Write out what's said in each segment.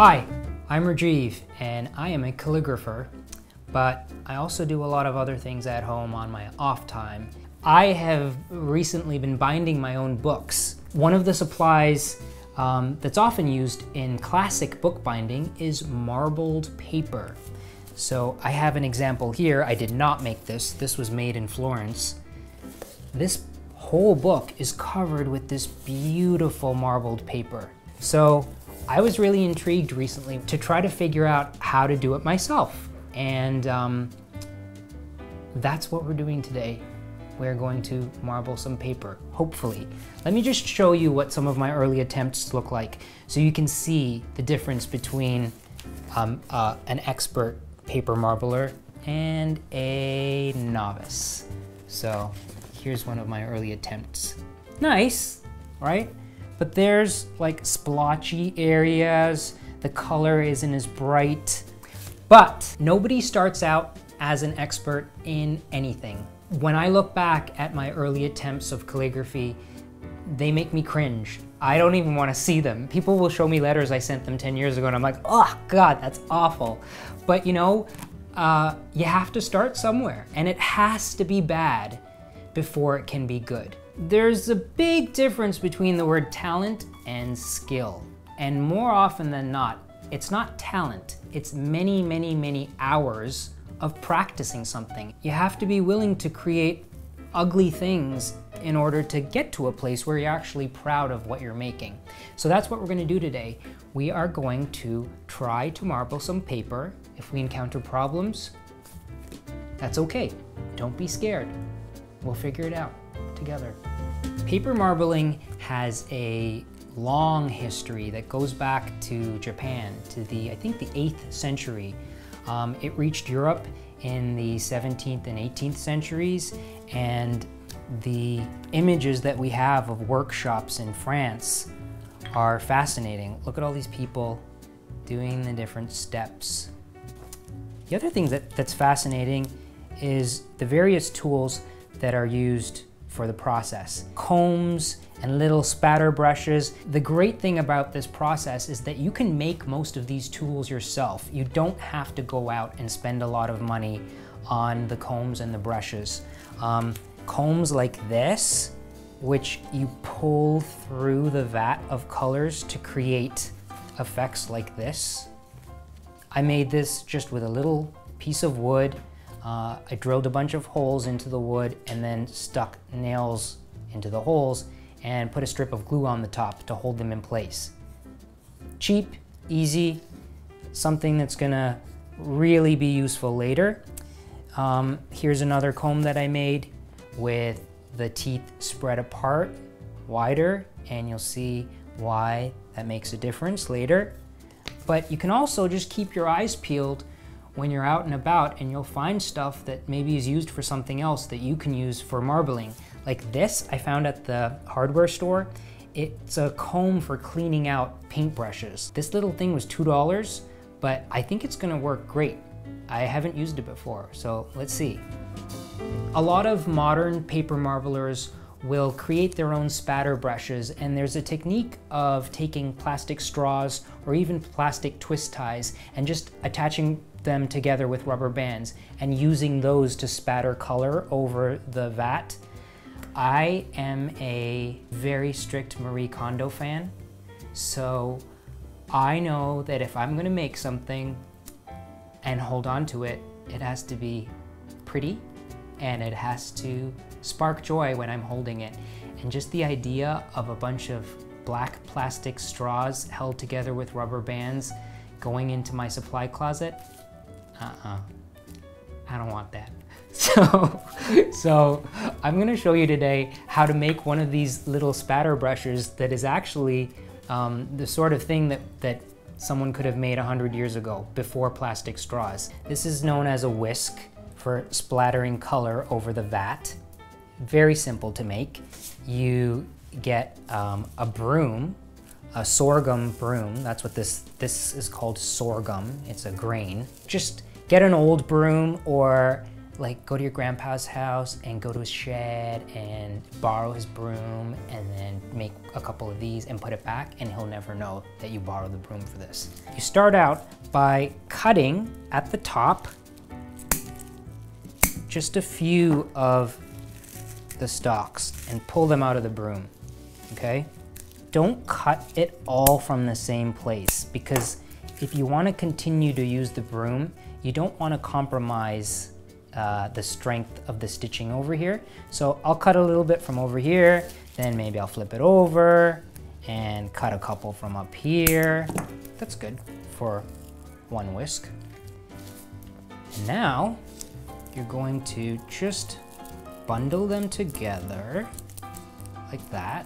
Hi, I'm Rajiv, and I am a calligrapher, but I also do a lot of other things at home on my off time. I have recently been binding my own books. One of the supplies that's often used in classic bookbinding is marbled paper. So I have an example here. I did not make this. This was made in Florence. This whole book is covered with this beautiful marbled paper. So I was really intrigued recently to try to figure out how to do it myself. And that's what we're doing today. We're going to marble some paper, hopefully. Let me just show you what some of my early attempts look like so you can see the difference between an expert paper marbler and a novice. So here's one of my early attempts. Nice, right? But there's like splotchy areas, the color isn't as bright, but nobody starts out as an expert in anything. When I look back at my early attempts of calligraphy, they make me cringe. I don't even want to see them. People will show me letters I sent them 10 years ago and I'm like, oh God, that's awful. But you know, you have to start somewhere and it has to be bad before it can be good. There's a big difference between the word talent and skill. And more often than not, it's not talent. It's many, many, many hours of practicing something. You have to be willing to create ugly things in order to get to a place where you're actually proud of what you're making. So that's what we're going to do today. We are going to try to marble some paper. If we encounter problems, that's okay. Don't be scared. We'll figure it out together. Paper marbling has a long history that goes back to Japan, to I think the 8th century. It reached Europe in the 17th and 18th centuries, and the images that we have of workshops in France are fascinating. Look at all these people doing the different steps. The other thing that's fascinating is the various tools that are used for the process. Combs and little spatter brushes. The great thing about this process is that you can make most of these tools yourself. You don't have to go out and spend a lot of money on the combs and the brushes. Combs like this, which you pull through the vat of colors to create effects like this. I made this just with a little piece of wood. I drilled a bunch of holes into the wood and then stuck nails into the holes and put a strip of glue on the top to hold them in place. Cheap, easy, something that's gonna really be useful later. Here's another comb that I made with the teeth spread apart, wider, and you'll see why that makes a difference later. But you can also just keep your eyes peeled when you're out and about and you'll find stuff that maybe is used for something else that you can use for marbling. Like this I found at the hardware store. It's a comb for cleaning out paintbrushes. This little thing was $2, but I think it's gonna work great. I haven't used it before, so let's see. A lot of modern paper marblers will create their own spatter brushes, and there's a technique of taking plastic straws or even plastic twist ties and just attaching them together with rubber bands and using those to spatter color over the vat. I am a very strict Marie Kondo fan, so I know that if I'm gonna make something and hold on to it, it has to be pretty and it has to spark joy when I'm holding it. And just the idea of a bunch of black plastic straws held together with rubber bands going into my supply closet, I don't want that. So I'm gonna show you today how to make one of these little spatter brushes that is actually the sort of thing that someone could have made 100 years ago, before plastic straws. This is known as a whisk for splattering color over the vat. Very simple to make. You get a broom, a sorghum broom. That's what this is called, sorghum. It's a grain. Just get an old broom or like go to your grandpa's house and go to his shed and borrow his broom and then make a couple of these and put it back, and he'll never know that you borrowed the broom for this. You start out by cutting at the top just a few of the stalks and pull them out of the broom, okay? Don't cut it all from the same place, because if you want to continue to use the broom, you don't want to compromise the strength of the stitching over here. So I'll cut a little bit from over here, then maybe I'll flip it over and cut a couple from up here. That's good for one whisk. And now you're going to just bundle them together like that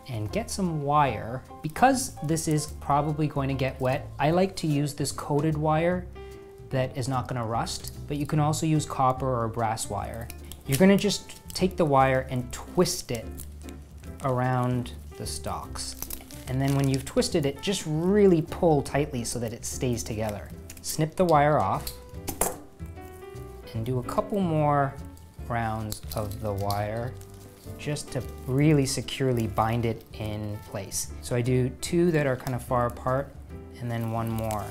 and get some wire. Because this is probably going to get wet, I like to use this coated wire that is not gonna rust, but you can also use copper or brass wire. You're gonna just take the wire and twist it around the stalks. And then when you've twisted it, just really pull tightly so that it stays together. Snip the wire off and do a couple more rounds of the wire just to really securely bind it in place. So I do two that are kind of far apart and then one more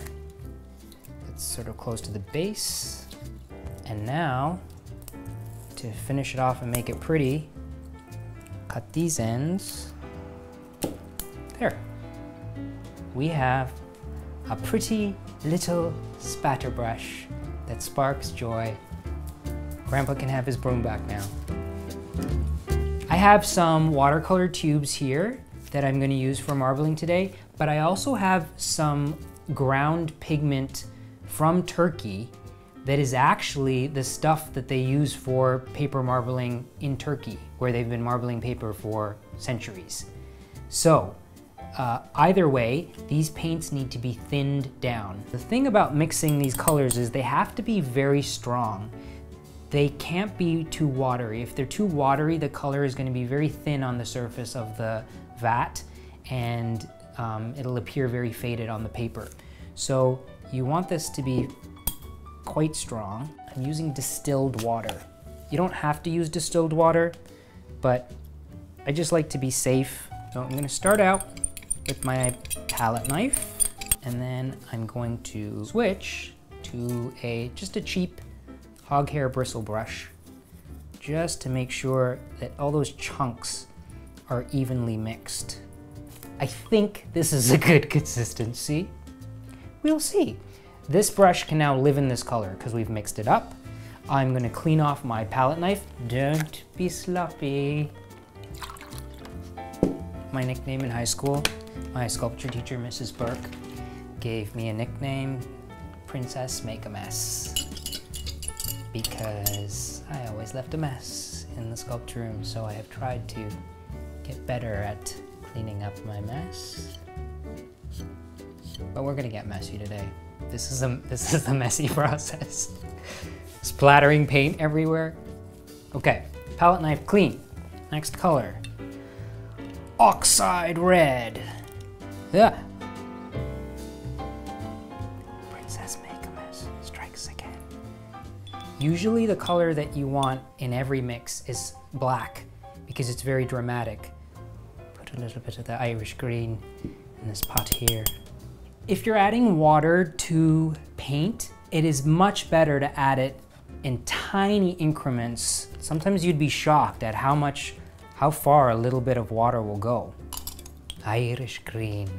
that's sort of close to the base. And now, to finish it off and make it pretty, cut these ends. There. We have a pretty little spatter brush that sparks joy. Grandpa can have his broom back now. I have some watercolor tubes here that I'm going to use for marbling today, but I also have some ground pigment from Turkey that is actually the stuff that they use for paper marbling in Turkey, where they've been marbling paper for centuries. So either way, these paints need to be thinned down. The thing about mixing these colors is they have to be very strong. They can't be too watery. If they're too watery, the color is going to be very thin on the surface of the vat, and it'll appear very faded on the paper. So you want this to be quite strong. I'm using distilled water. You don't have to use distilled water, but I just like to be safe. So I'm going to start out with my palette knife, and then I'm going to switch to just a cheap hog hair bristle brush, just to make sure that all those chunks are evenly mixed. I think this is a good consistency. We'll see. This brush can now live in this color because we've mixed it up. I'm gonna clean off my palette knife. Don't be sloppy. My nickname in high school, my sculpture teacher, Mrs. Burke, gave me a nickname, Princess Make a Mess, because I always left a mess in the sculpture room, so I have tried to get better at cleaning up my mess. But we're gonna get messy today. This is a messy process. Splattering paint everywhere. Okay, palette knife clean. Next color. Oxide red. Yeah. Princess Make a Mess strikes again. Usually the color that you want in every mix is black because it's very dramatic. Put a little bit of the Irish green in this pot here. If you're adding water to paint, it is much better to add it in tiny increments. Sometimes you'd be shocked at how far a little bit of water will go. Irish green,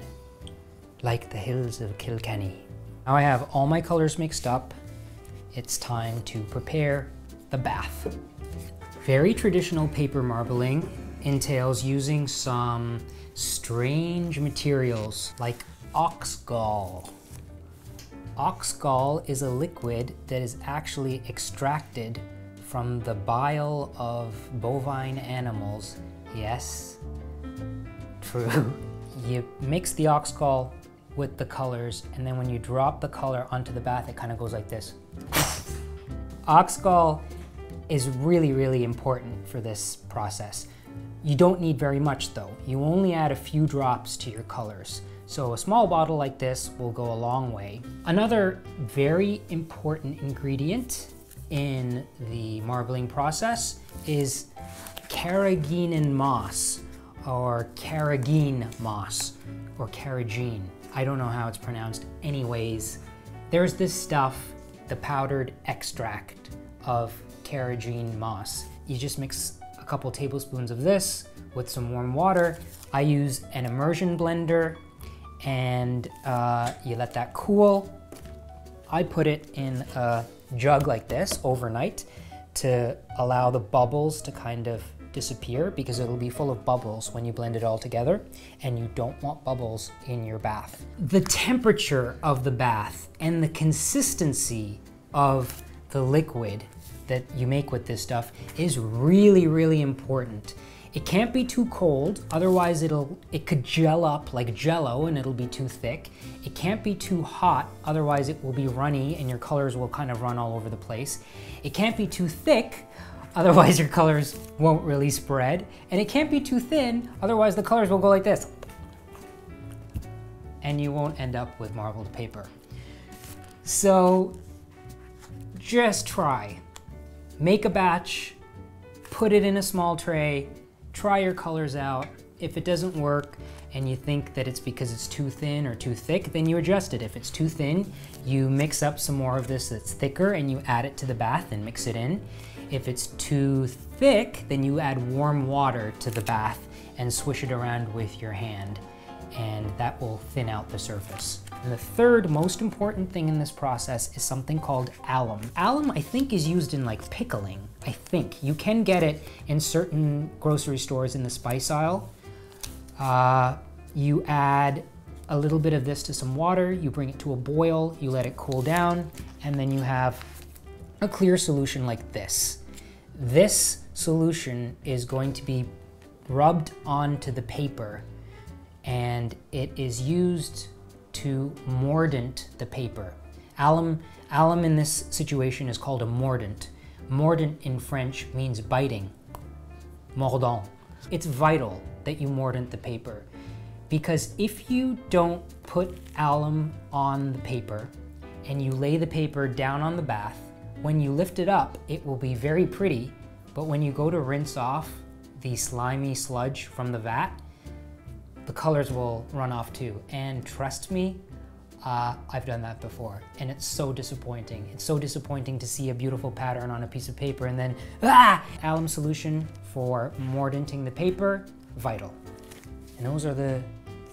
like the hills of Kilkenny. Now I have all my colors mixed up. It's time to prepare the bath. Very traditional paper marbling entails using some strange materials like ox gall. Ox gall is a liquid that is actually extracted from the bile of bovine animals. Yes, true. You mix the ox gall with the colors, and then when you drop the color onto the bath, it kind of goes like this. Ox gall is really, really important for this process. You don't need very much though. You only add a few drops to your colors. So a small bottle like this will go a long way. Another very important ingredient in the marbling process is carrageenan moss, or carrageen moss, or carrageen. I don't know how it's pronounced. Anyways, there's this stuff, the powdered extract of carrageen moss. You just mix a couple tablespoons of this with some warm water. I use an immersion blender, and you let that cool. I put it in a jug like this overnight to allow the bubbles to kind of disappear, because it'll be full of bubbles when you blend it all together, and you don't want bubbles in your bath. The temperature of the bath and the consistency of the liquid that you make with this stuff is really, really important. It can't be too cold, otherwise it could gel up like Jell-O and it'll be too thick. It can't be too hot, otherwise it will be runny and your colors will kind of run all over the place. It can't be too thick, otherwise your colors won't really spread. And it can't be too thin, otherwise the colors will go like this. And you won't end up with marbled paper. So just try. Make a batch, put it in a small tray, try your colors out. If it doesn't work and you think that it's because it's too thin or too thick, then you adjust it. If it's too thin, you mix up some more of this that's thicker and you add it to the bath and mix it in. If it's too thick, then you add warm water to the bath and swish it around with your hand, and that will thin out the surface. And the third most important thing in this process is something called alum. Alum, I think, is used in like pickling. I think. You can get it in certain grocery stores in the spice aisle. You add a little bit of this to some water, you bring it to a boil, you let it cool down, and then you have a clear solution like this. This solution is going to be rubbed onto the paper, and it is used to mordant the paper. Alum in this situation is called a mordant. Mordant in French means biting, mordant. It's vital that you mordant the paper, because if you don't put alum on the paper and you lay the paper down on the bath, when you lift it up, it will be very pretty, but when you go to rinse off the slimy sludge from the vat, the colors will run off too. And trust me, I've done that before, and it's so disappointing. It's so disappointing to see a beautiful pattern on a piece of paper and then, Alum solution for mordanting the paper, vital. And those are the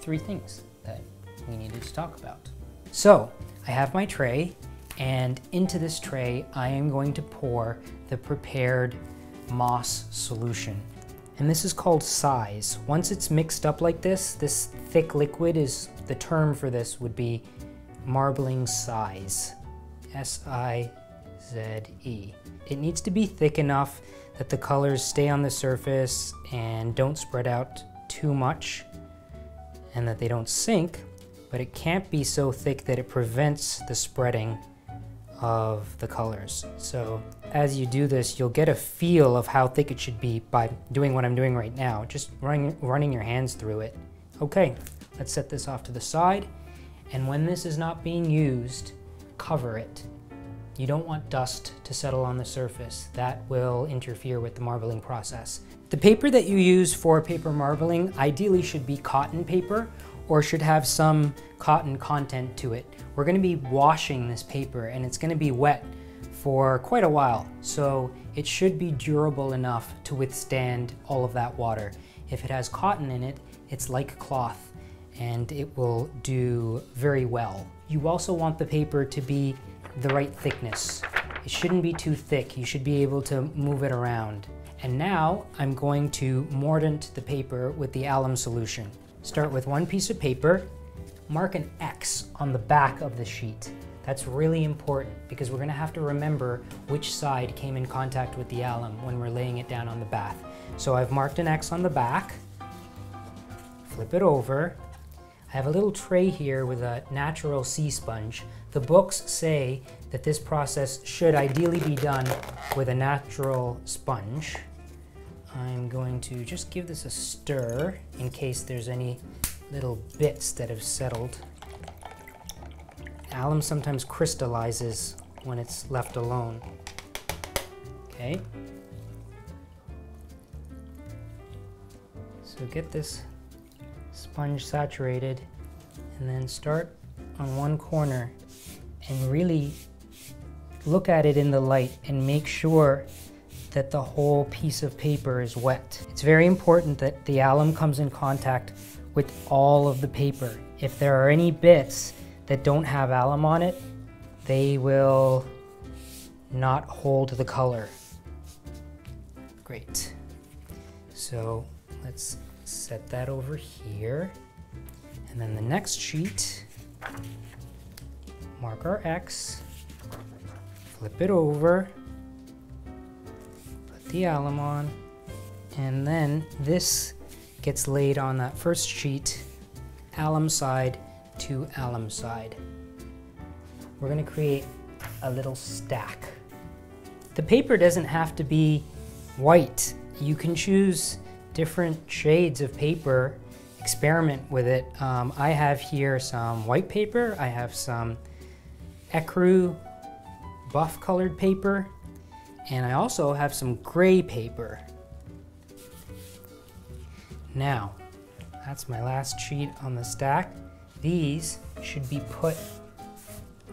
three things that we needed to talk about. So, I have my tray, and into this tray, I am going to pour the prepared moss solution. And this is called size. Once it's mixed up like this thick liquid is, the term for this would be marbling size. S-I-Z-E. It needs to be thick enough that the colors stay on the surface and don't spread out too much, and that they don't sink, but it can't be so thick that it prevents the spreading of the colors. So as you do this, you'll get a feel of how thick it should be by doing what I'm doing right now, just running your hands through it. Okay, let's set this off to the side, and when this is not being used, cover it. You don't want dust to settle on the surface. That will interfere with the marbling process. The paper that you use for paper marbling ideally should be cotton paper, or should have some cotton content to it. We're gonna be washing this paper, and it's gonna be wet for quite a while, so it should be durable enough to withstand all of that water. If it has cotton in it, it's like cloth, and it will do very well. You also want the paper to be the right thickness. It shouldn't be too thick. You should be able to move it around. And now I'm going to mordant the paper with the alum solution. Start with one piece of paper, mark an X on the back of the sheet. That's really important, because we're gonna have to remember which side came in contact with the alum when we're laying it down on the bath. So I've marked an X on the back, flip it over. I have a little tray here with a natural sea sponge. The books say that this process should ideally be done with a natural sponge. I'm going to just give this a stir in case there's any little bits that have settled. Alum sometimes crystallizes when it's left alone. Okay. So get this sponge saturated and then start on one corner and really look at it in the light and make sure that the whole piece of paper is wet. It's very important that the alum comes in contact with all of the paper. If there are any bits that don't have alum on it, they will not hold the color. Great. So let's set that over here. And then the next sheet, mark our X, flip it over, put the alum on, and then this gets laid on that first sheet, alum side to alum side. We're going to create a little stack. The paper doesn't have to be white. You can choose different shades of paper, experiment with it. I have here some white paper, I have some ecru buff colored paper, and I also have some gray paper. Now, that's my last sheet on the stack. These should be put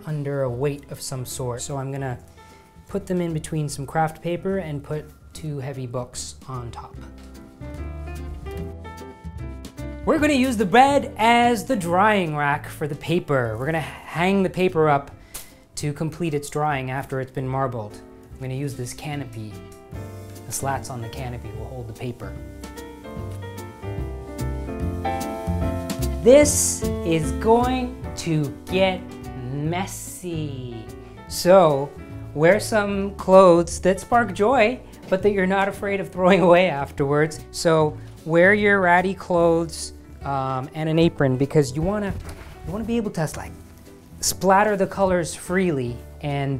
under a weight of some sort. So I'm gonna put them in between some craft paper and put 2 heavy books on top. We're gonna use the bed as the drying rack for the paper. We're gonna hang the paper up to complete its drying after it's been marbled. I'm gonna use this canopy. The slats on the canopy will hold the paper. This is going to get messy. So wear some clothes that spark joy, but that you're not afraid of throwing away afterwards. So wear your ratty clothes and an apron, because you wanna be able to like splatter the colors freely, and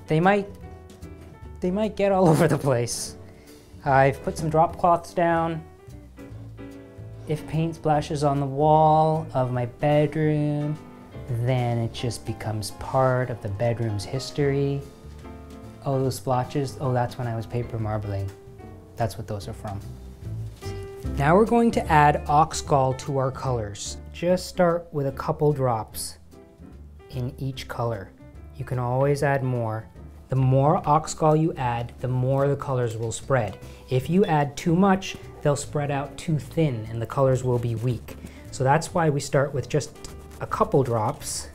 they might get all over the place. I've put some drop cloths down. If paint splashes on the wall of my bedroom, then it just becomes part of the bedroom's history. Oh, those splotches, oh, that's when I was paper marbling. That's what those are from. Now we're going to add ox gall to our colors. Just start with a couple drops in each color. You can always add more. The more ox gall you add, the more the colors will spread. If you add too much, they'll spread out too thin and the colors will be weak. So that's why we start with just a couple drops.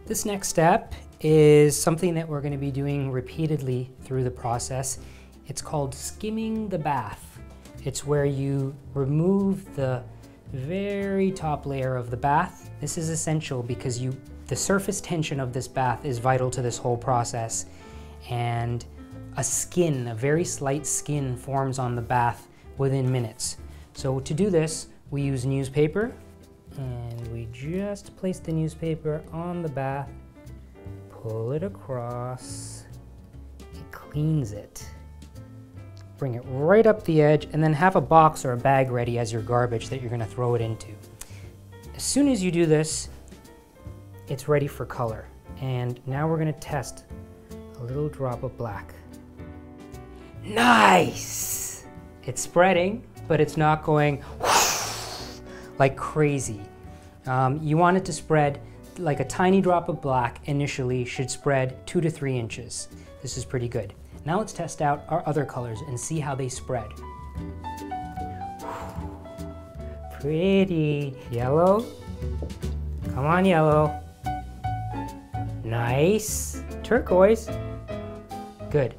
This next step is something that we're going to be doing repeatedly through the process. It's called skimming the bath. It's where you remove the very top layer of the bath. This is essential because the surface tension of this bath is vital to this whole process. And a very slight skin forms on the bath within minutes. So to do this, we use newspaper, and we just place the newspaper on the bath, pull it across, it cleans it. Bring it right up the edge, and then have a box or a bag ready as your garbage that you're gonna throw it into. As soon as you do this, it's ready for color. And now we're gonna test a little drop of black. Nice! It's spreading, but it's not going like crazy. You want it to spread like a tiny drop of black initially should spread 2 to 3 inches. This is pretty good. Now let's test out our other colors and see how they spread. Pretty. Yellow. Come on, yellow. Nice. Turquoise. Good.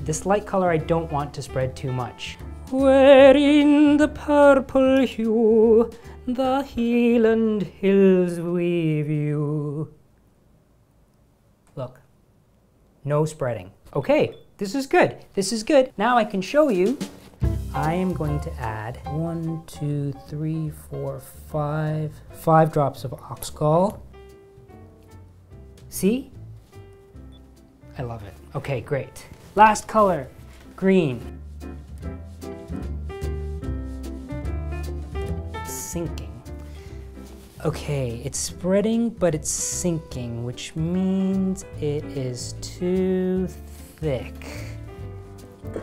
This light color I don't want to spread too much. Wherein the purple hue, the Highland hills we view. Look, no spreading. Okay, this is good. This is good. Now I can show you. I am going to add 1, 2, 3, 4, 5 drops of ox gall. See? I love it. Okay, great. Last color, green. Sinking. Okay, it's spreading, but it's sinking, which means it is too thick.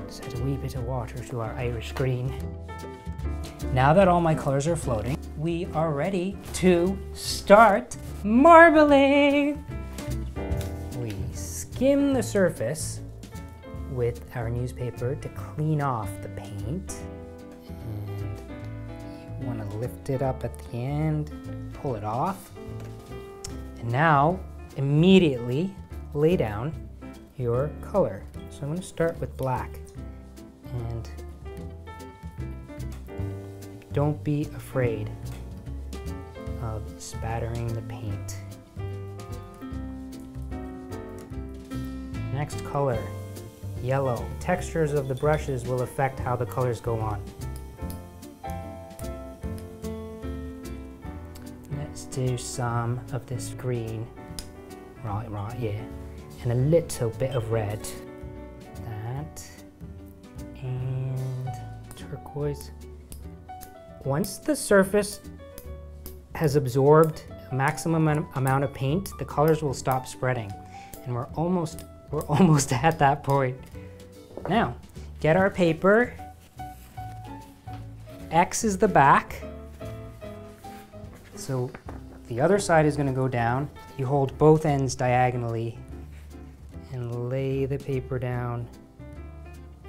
Just add a wee bit of water to our Irish green. Now that all my colors are floating, we are ready to start marbling. We skim the surface with our newspaper to clean off the paint. And you want to lift it up at the end, pull it off. And now, immediately lay down your color. So I'm going to start with black. And don't be afraid of spattering the paint. Next color, yellow. Textures of the brushes will affect how the colors go on. Let's do some of this green. Right, yeah. And a little bit of red. That. And turquoise. Once the surface has absorbed a maximum amount of paint, the colors will stop spreading. And we're almost at that point. Now, get our paper. X is the back. So the other side is going to go down. You hold both ends diagonally and lay the paper down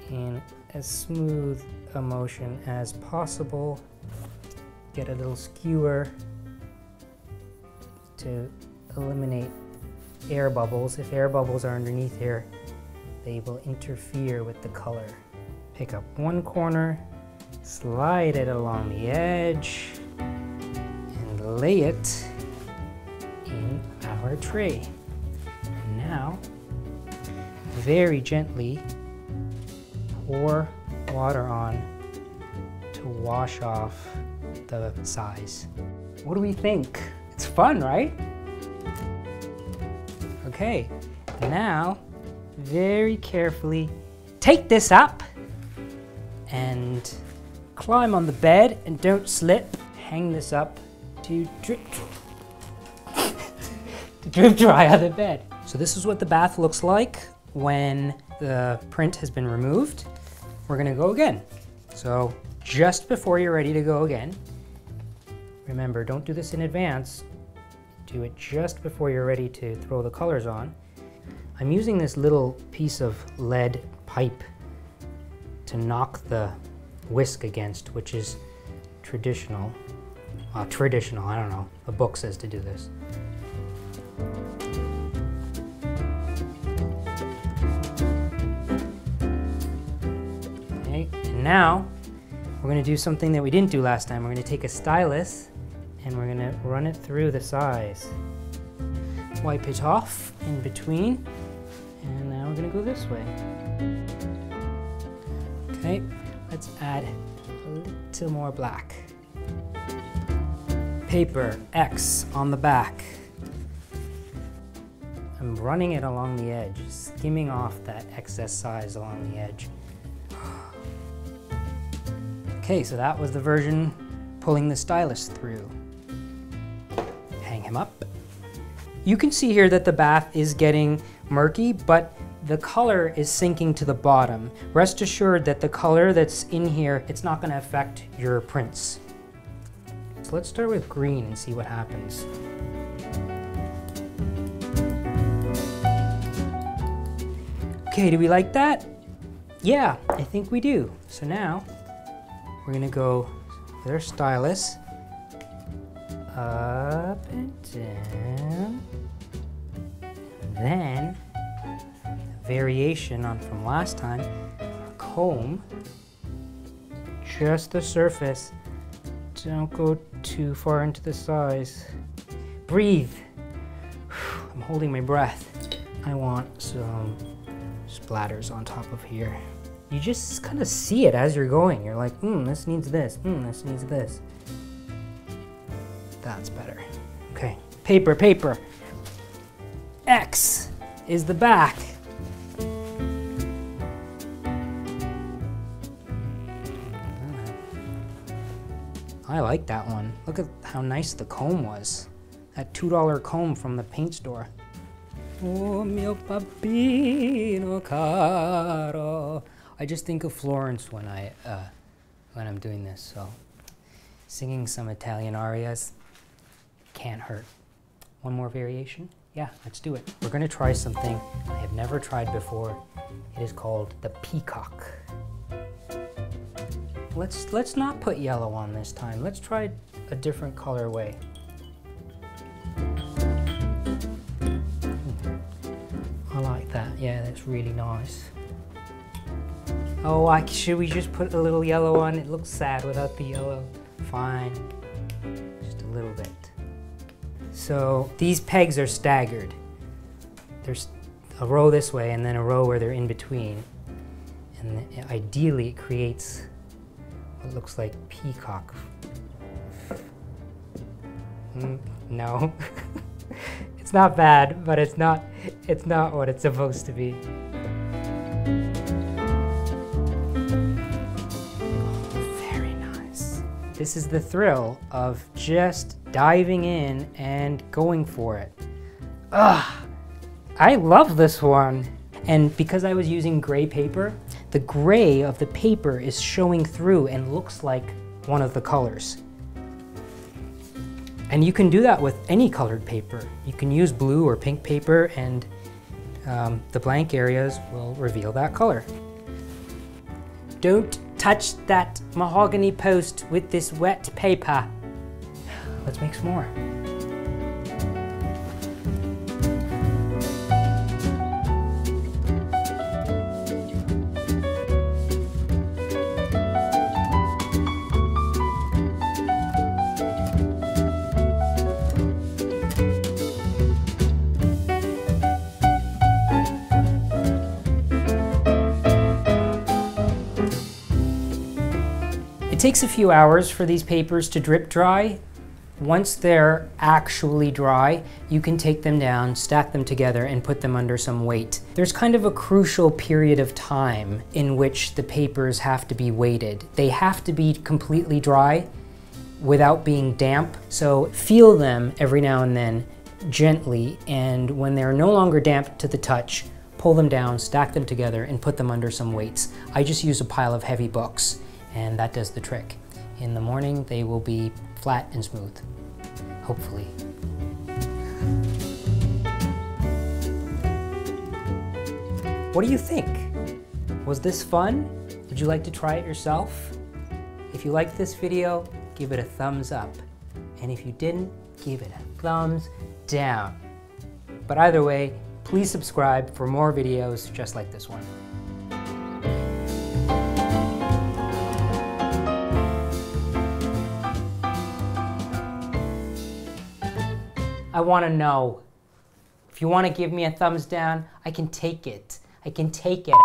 in as smooth a motion as possible. Get a little skewer to eliminate air bubbles. If air bubbles are underneath here, they will interfere with the color. Pick up one corner, slide it along the edge, and lay it in our tray. And now, very gently pour water on to wash off the size. What do we think? It's fun, right? Okay, now very carefully take this up and climb on the bed and don't slip. Hang this up to drip dry on the bed. So this is what the bath looks like when the print has been removed. We're gonna go again. So just before you're ready to go again, remember, don't do this in advance. Do it just before you're ready to throw the colors on. I'm using this little piece of lead pipe to knock the whisk against, which is traditional. Traditional, I don't know. The book says to do this. Okay, and now we're going to do something that we didn't do last time. We're going to take a stylus and we're going to run it through the size. Wipe it off in between, and now we're going to go this way. Okay, let's add a little more black. Paper X on the back. I'm running it along the edge, skimming off that excess size along the edge. Okay, so that was the version pulling the stylus through. Hang him up. You can see here that the bath is getting murky, but the color is sinking to the bottom. Rest assured that the color that's in here, it's not going to affect your prints. So let's start with green and see what happens. Okay, do we like that? Yeah, I think we do. So now we're going to go with our stylus up and down. And then variation on from last time, a comb, just the surface. Don't go too far into the size. Breathe. I'm holding my breath. I want some splatters on top of here. You just kind of see it as you're going. You're like, this needs this, this needs this. That's better. Okay, paper, paper. X is the back. I like that one. Look at how nice the comb was. That $2 comb from the paint store. Oh, mio papino caro. I just think of Florence when I'm doing this, so singing some Italian arias can't hurt. One more variation? Yeah, let's do it. We're gonna try something I have never tried before. It is called the peacock. Let's not put yellow on this time. Let's try a different colorway. I like that. Yeah, that's really nice. Oh, should we just put a little yellow on? It looks sad without the yellow. Fine, just a little bit. So these pegs are staggered. There's a row this way and then a row where they're in between. And ideally it creates what looks like peacock. No, it's not bad, but it's not what it's supposed to be. This is the thrill of just diving in and going for it. Ugh, I love this one. And because I was using gray paper, the gray of the paper is showing through and looks like one of the colors. And you can do that with any colored paper. You can use blue or pink paper and the blank areas will reveal that color. Don't touch that mahogany post with this wet paper. Let's make some more. It takes a few hours for these papers to drip dry. Once they're actually dry, you can take them down, stack them together, and put them under some weight. There's kind of a crucial period of time in which the papers have to be weighted. They have to be completely dry without being damp, so feel them every now and then gently, and when they're no longer damp to the touch, pull them down, stack them together, and put them under some weights. I just use a pile of heavy books, and that does the trick. In the morning, they will be flat and smooth, hopefully. What do you think? Was this fun? Would you like to try it yourself? If you liked this video, give it a thumbs up. And if you didn't, give it a thumbs down. But either way, please subscribe for more videos just like this one. I want to know. If you want to give me a thumbs down, I can take it. I can take it.